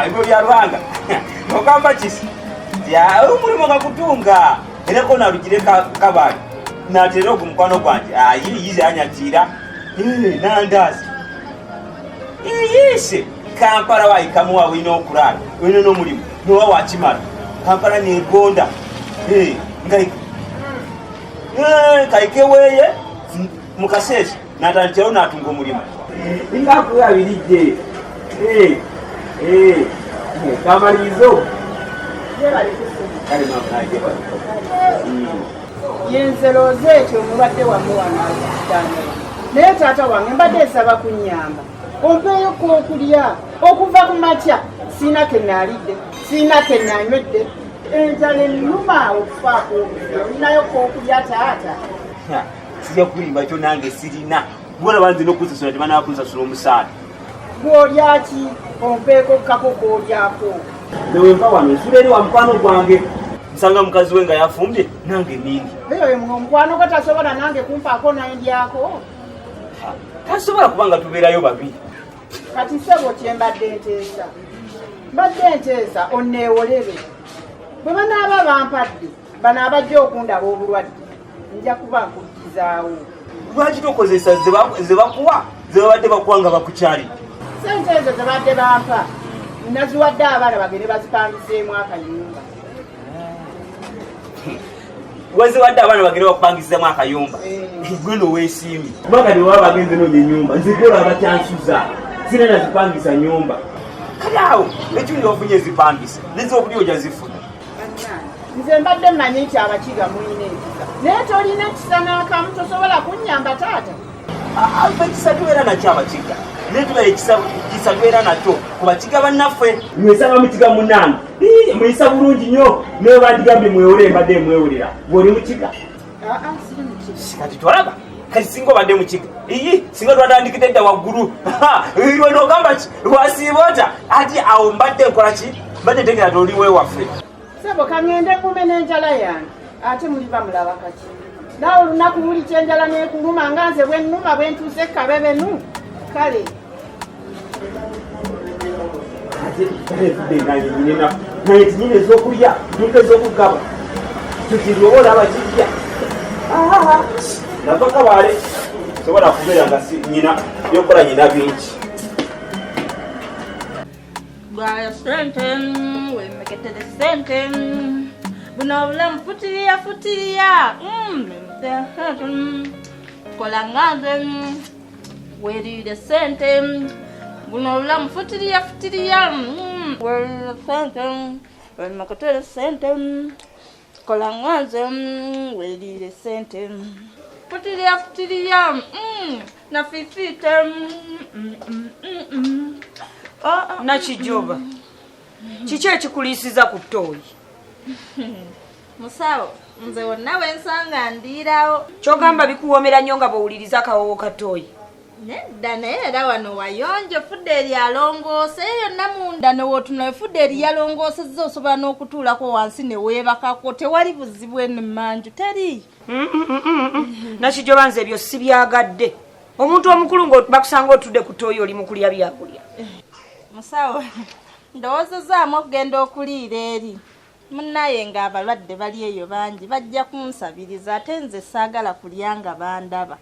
Ibyo bya Rwanga. Nokamba kisi. Ya umulimo gakutunga. Era ko nalugire kabali. Natero ku mukwano gwanje. Yize anyatira. Nandazi. Yise. Kampala wayikamuwa wino okulala. Wino n'omulimo. Nowa wakimala. Kampala ne Gonda. Ngai. Kaike weye mukasesi natantero natunga omulimo. Ingakuya bilije. Kamalizo. Kale makaje ba. Yenzeroze ekyo omubadde wamuwana kitanda. Naye taata wange mbadde esaba kunyamba. Ompeeyo okulya okuva ku makya sina kenalidde sina kenanywedde enjala ennuma okufaako olinayo k'okulya taata. Sijja kulimba kyo nange sirina. Bwona banzi n'okusasula tebana bakusasula omusaala. Gw'olyaki ompeeko kako k'olyako. Newe mpa wano nsula eri wa mukwano gwange. Nsanga mukazi we nga yafumbye nange ningi. Eyo mukwano gwe tasobola nange kumpaako n'endyako. Tasobola kubanga tubeerayo babiri. Kati sebo kye mbadde nteesa. Mbadde nteesa onneewolere. Bwe banaaba bampadde bano abajja okundaba obulwadde nja kuba nkuddizaawo. Lwaki tokozesa ze bakuwa ze babadde bakuwa nga bakukyali? Sente ezo ze badde bampa naziwadde abaana bagende bazipangiseemu akayumba. Waziwadde abaana bagende bakupangiseemu akayumba? Gwe n'oweesiimye. Kubanga ne baba bagenze noonya ennyumba nzikola abakyansuza sina nazipangisa nyumba. Kale awo ekyuli ofunye ezipangisa nez'okuli ojja zifuna. Nze mbadde mmanyi nti abakiga mulina ekisa naye tolina ekisa n'akamu tosobola kunnyamba taata. Ekisa tubeera nakyo abakiga naye tubeera ekisa tubeera nakyo ku bakiga bannaffe mwesanga mukiga munange muyisa bulungi nnyo naye bandigambye mwewole mbadde mwewolera bw'oli mukiga. Kati twalaba kati singa obadde mukiga singa twatandikidde dda waggulu lwe n'ogamba ki lwasiiba ota ati awo mbadde nkola ki mbadde ntegera toli weewaffe. Sebo kangende kume n'enjala yange ate muliba mulaba kaki naawe olunaku luli kyenjala neekuluma nga nze bwe nnuma bwe ntuuse ekkabebenu kale. Nange nyine naye tinyine ez'okulya ntuuka ez'okugaba tukirwobola abakirya nava kabaale sobola kubeera nga nyina byokola nyina bingi. Bwaya sente wemeketele sente buno obulamu futiriya kola nganze werire sente buno obulamu futiriya werire sente wemeketele sente kola nganze werire sente futiriya nafifite Nakijoba. Kiki ekikulisiza ku ttooyi? Musawo, nze wonna wensanga ndiirawo. Kyogamba bikuwoomera nnyo nga bw'owuliriza akawowo ka ttooyi. Nedda naye era wano wayonjo fudde eryalongoose yonna munda newootunawe fudde eryalongoosezza osobola n'okutuulako wansi ne weebakako tewali buzibu eno mmanju teri. Nakijoba nze ebyo si byagadde. Omuntu omukulu ng'bakusanga otudde ku ttooyi oli mu kulya byakulya. Musawo, ndowoozezaamu okugenda okuliira eri. Munnaye ng'abalwadde bali eyo bangi bajja kunsabiriza ate nze saagala kulya nga bandaba.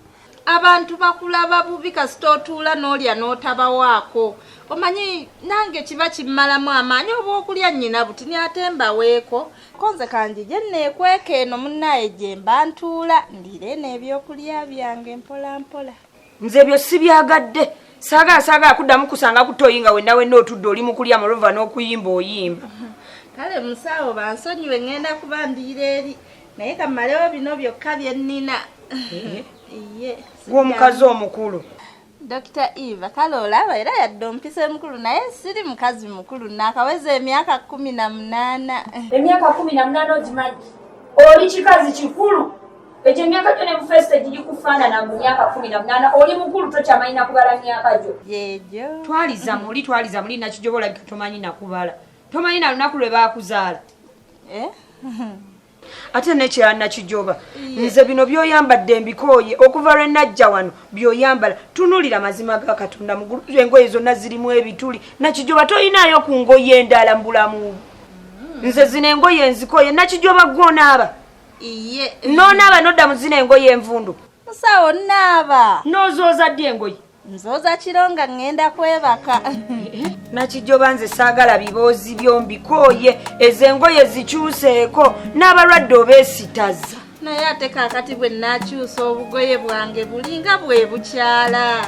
Abantu bakulaba bubi kasita otuula n'olya n'otabawaako. Omanyi nange kiba kimmalamu amaanyi oba okulya nnyina butini ate mbaweeko. Konze kanjije nneekweka eno munnaye gye mba ntuula ndire n'ebyokulya byange mpola mpola. Nze ebyo si byagadde. Saagala kuddamu kusanga ku ttooyi nga wenna otudde oli mu kulya mulova n'okuyimba oyimba. Kale musawo bansonyiwe ngenda kuba ndiira eri naye kammalewo bino byokka bye nnina. Gw'omukazi omukulu. Dr. Eva kale olaba era yadde ompise mukulu naye siri mukazi mukulu naakaweza emyaka 18. Emyaka 18 ogimanyi? Oli kikazi kikulu. Ekyo emyaka gyo ne mufeesite giri kufaanana mu myaka 18. Oli mukulu tokyamanyi nakubala myaka gyo. Yeegyo. Twaliza muli Nakijoba olabika tomanyi nakubala. Tomanyi na lunaku lwe baakuzaala. ate nekirala Nakijoba nze bino byoyambadde mbikooye okuva lwe najja wano byoyambala tunulira mazima ga Katonda mugulu engoye zonna zirimu ebituli Nakijoba toyinaayo ku ngoye endala mbulamu nze zino engoye nzikooye Nakijoba gwonaaba iye nonaaba nodda mu zino engoye envundu musawo naaba nozooza ddi engoye nzoza kironga ngenda kwebaka Nakijoba nze saagala biboozi byombikooye ezo engoye zikyuseeko n'abalwadde obeesitaza naye ate kaakati bwe nnakyusa obugoye bwange bulinga bwe bukyala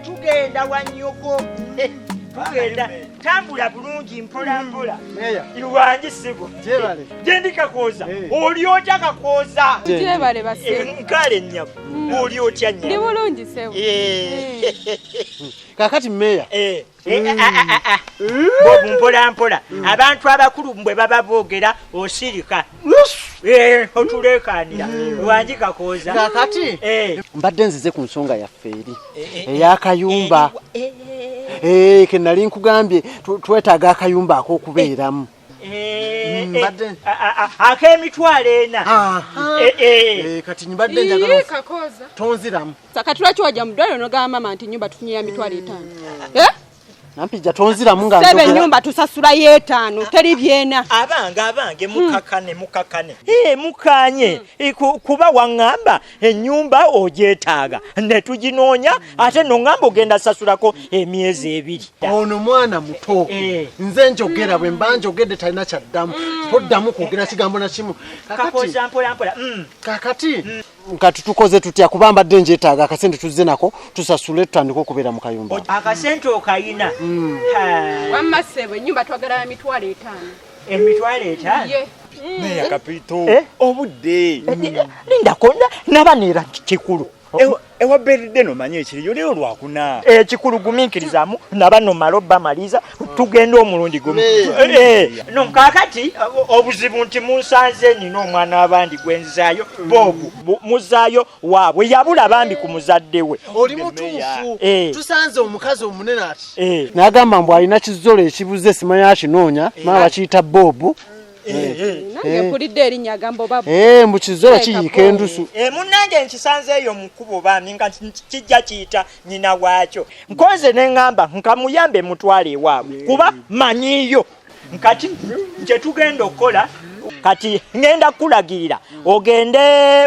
tugenda wanyoko tugenda tambula bulungi mpola mpola iwangi sibo gyendi kakooza oli otya kakooza Jebale base nkale nnyabo oli otya ndi nnyabo bulungi sewo kakati meya bobu mpola mpola abantu abakulu bwe baba boogera osirika otulekanira wangi kakooza kakati mbadde nzize ku nsonga yaffe eri ey'akayumba ke nali nkugambye twetaaga akayumba ak'okubeeramu ak'emitwalo ena kati mbadde njagala kakoza tonziramu sakati lwaki wajja mu ddwaliro n'ogamba mama nti ennyumba tufunye ya mitwalo 5 nampija tonziramu nga sebe ennyumba tusasula y'etaano teri byena abange mukakane mukanye kuba waŋŋamba ennyumba ogyetaaga ne tuginoonya ate noŋŋamba ogenda sasulako emyezi 2 ono mwana muto nze njogera bwe mba njogedde talina kyaddamu toddamu kwogera kigambo na kimu kakati kati tukoze tutya kuba mbadde njetaaga akasente tuzze nako tusasule tutandika okubeera mu kayumba akasente okayina wamma sebe ennyumba twagala ya mitwalo 5 emitwalo 5 Meya Kapito obudde lindako nabaneera kikulu ewa birthday no manye ekiriyo leo lwakuna kikulu gumiikirizamu nabano maloba maliza tugenda omulundi gumu no kakati obuzibu nti munsanze nina omwana abandi gwenzaayo bobu muzaayo waabwe yabula bambi ku muzadde we oli mutuufu tusanze omukazi omunene ati n'agamba mbu alina kizolo ekibuze simanyi akinoonya maa bakiyita bobu nange mpulidde erinnya agamba oba mbu kizolo kiyika endusu munnange nkisanzeeyo mu kkubo bambi nga kijja kiyita nyina waakyo nkoze ne ŋŋamba nkamuyambe mutwale ewaabwe kuba manyiyo nkati kye tugenda okukola kati ngenda kulagirira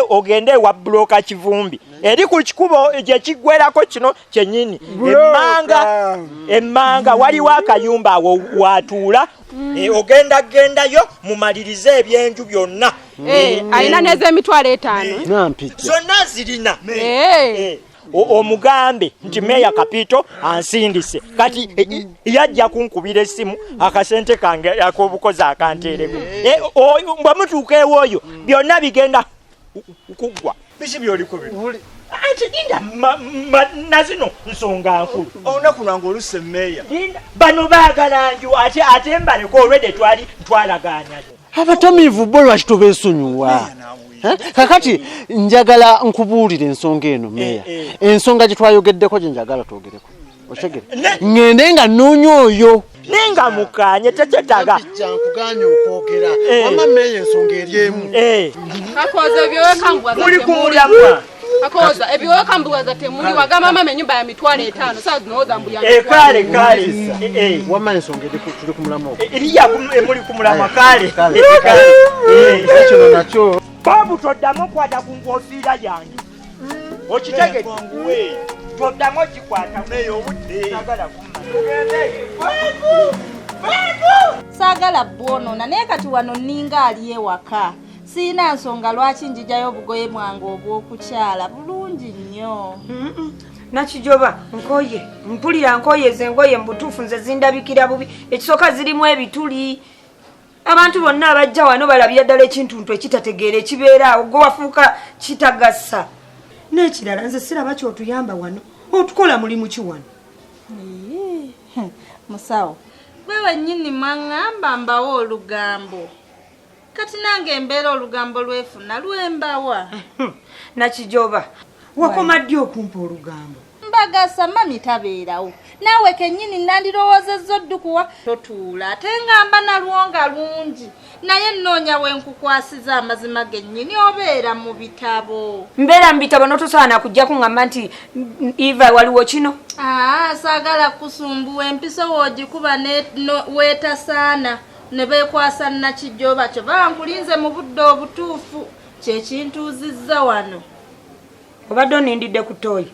ogende wa bloka Kivumbi eri ku kikubo gye kiggwerako kino kyennyini emmanga waliwo akayumba awo watuula gendayo mumalirize ebyenju byonna alina n'ez'emitwalo 5 nampija zonna zirina omugambe nti Meya Kapito ansindise kati yajja kunkubira essimu akasente kange ak'obukozi akanteereko bwe mutuuka ewooyo byonna bigenda kuggwa biki byoliko bino anti linda nazino nsonga nkulu olunaku lwange oluse meya bano baagala nju ate mbaleko olwedde twalaganya abatamiivu bo lwaki tobeesonyiwa kakati njagala nkubuulira ensonga eno meya ensonga gye twayogeddeko gye njagala twogereko otegere ŋŋende nga nnoonya oyo nenga mukanye tekyetaaga nkuganye okwogera wama meya ensonga eri emu kakoza ebyowekambwaza muli kumulamwa kakoza ebyowekambwaza temuli wagamba mama ennyumba ya mitwalo 5 saa zinooza mbu ya kale wama ensonga tuli ku mulamwa ogwo eriya muli kumulamwa kale kino nakyo babu toddamu okwata ku nkofiira yange okitegedde toddamu okikwata sagala saagala bwonoona naye kati wano nninga ali ewaka siina nsonga lwaki njijayo obugoye bwange obw'okukyala bulungi nnyo Nakijoba nkoye mpulira nkoye zengoye mbutuufu nze zindabikira bubi ekisooka zirimu ebituli abantu bonna abajja wano balabira ddala ekintuntu ekitategeera ekibeera awo gwe wafuuka kitagassa n'ekirala nze siraba kyotuyamba wano otukola mulimu ki wano musawo gwe wennyini mwaŋŋamba mbawo olugambo kati nange embeera olugambo lwefuna lwembawa Nakijoba wakoma ddi okumpa olugambo mbagasa mami tabeerawo naawe kennyini nandirowoozezza oddukuwa totuula ate ngamba nalwonga lungi naye nnoonya wenkukwasiza amazima gennyini obeera mu bitabo mbeera mu bitabo notosaana kujja kuŋŋamba nti Eva waliwo kino saagala kusumbuwa empiso woogikuba weetasaana ne beekwasa nakijjoba kyo bankulinze mu budde obutuufu kyekintuuzizza wano obadde onindidde ku ttooyi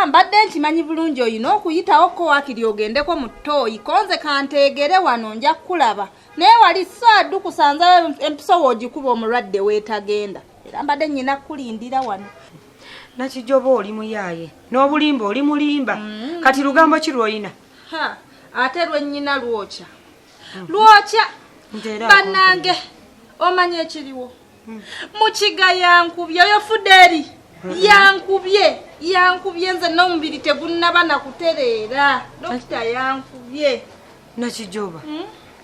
mbadde nkimanyi bulungi oyina okuyitawo kowakiri ogendeko mu ttooyi konze kanteegere wano nja kulaba naye wali saaddu kusanza empiso woogikuba omulwadde weetagenda era mbadde nnyina kulindira wano nakijjoba oli muyaaye n'obulimba oli mulimba kati lugambo ki lw'olina ate lwennyina lwokya bannange omanye ekiriwo mukiga yankubye oyo Fuderi yankubye nze n'omubiri tegunnaba nakutereera dokita yankubye nakijjoba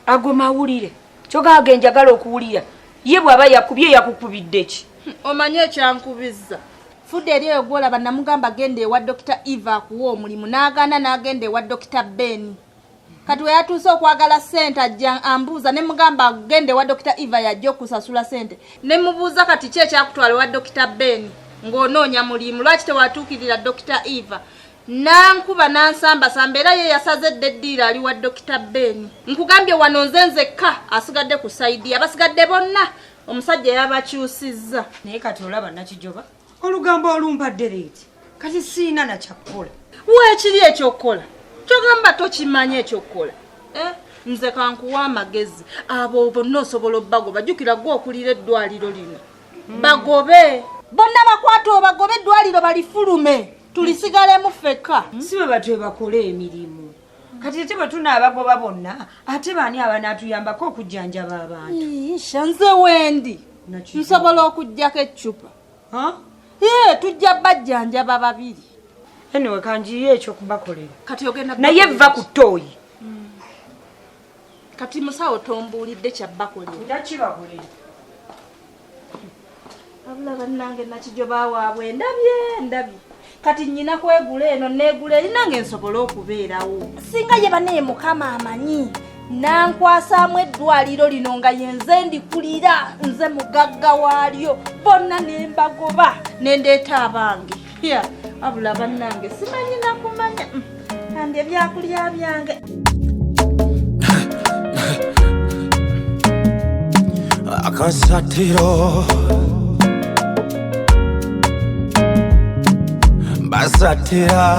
ago mawulire kyogage njagala okuwulira ye bw'aba yakubye yakukubidde ki omanye ekyankubizza Fuderi oyo gwolaba namugamba agenda ewa dokita Eva akuwa omulimu n'agaana n'agenda ewa dokita Ben kati we yatuuse okwagala ssente ajja ambuuza ne mugamba agende ewa dokita Eva yajja okusasula ssente ne mubuuza kati ki ekyakutwala ewa dokita Ben ng'onoonya mulimu lwaki tewatuukirira dokita Eva nankuba nansambasamba era ye yasazedde eddiira ali wa dokita Ben nkugambye wano nze nzekka asigadde ku sayidi abasigadde bonna omusajja yabakyusizza naye kati olaba nakijjoba olugambo olumpadde leeti kati siina nakyakkola weekiri ekyokukola kyogamba tokimanya ekyokukola nze kankuwa amagezi abo bonna osobola obbagoba jjukira gwe okulira eddwaliro lino bagobe bonna bakwata obagobe eddwaliro balifulume tulisigalemu ffekka si bwe batwe bakole emirimu kati ate bwe tunaabagoba bonna ate baani abanaatuyambako okujjanjaba abantu nze wendi nsobola okuggyako eccupa tujja bajjanjaba babiri anyway kanjiye ekyo kubakolera kati ogenda naye va ku ttooyi kati musawo tombuulidde kyabbakolera ndakibakolera abula bannange nakijjoba waabwe ndabye kati nnyina kwegula eno neegula eri nange nsobola okubeerawo singa ye bane mukama amanyi nankwasamu eddwaliro lino nga yenze ndikulira nze mugagga waalyo bonna nembagoba nendeeta abange abula bannange simanyi nakumanya kandi ebyakulya byange AKASATTIRO BASATTIRA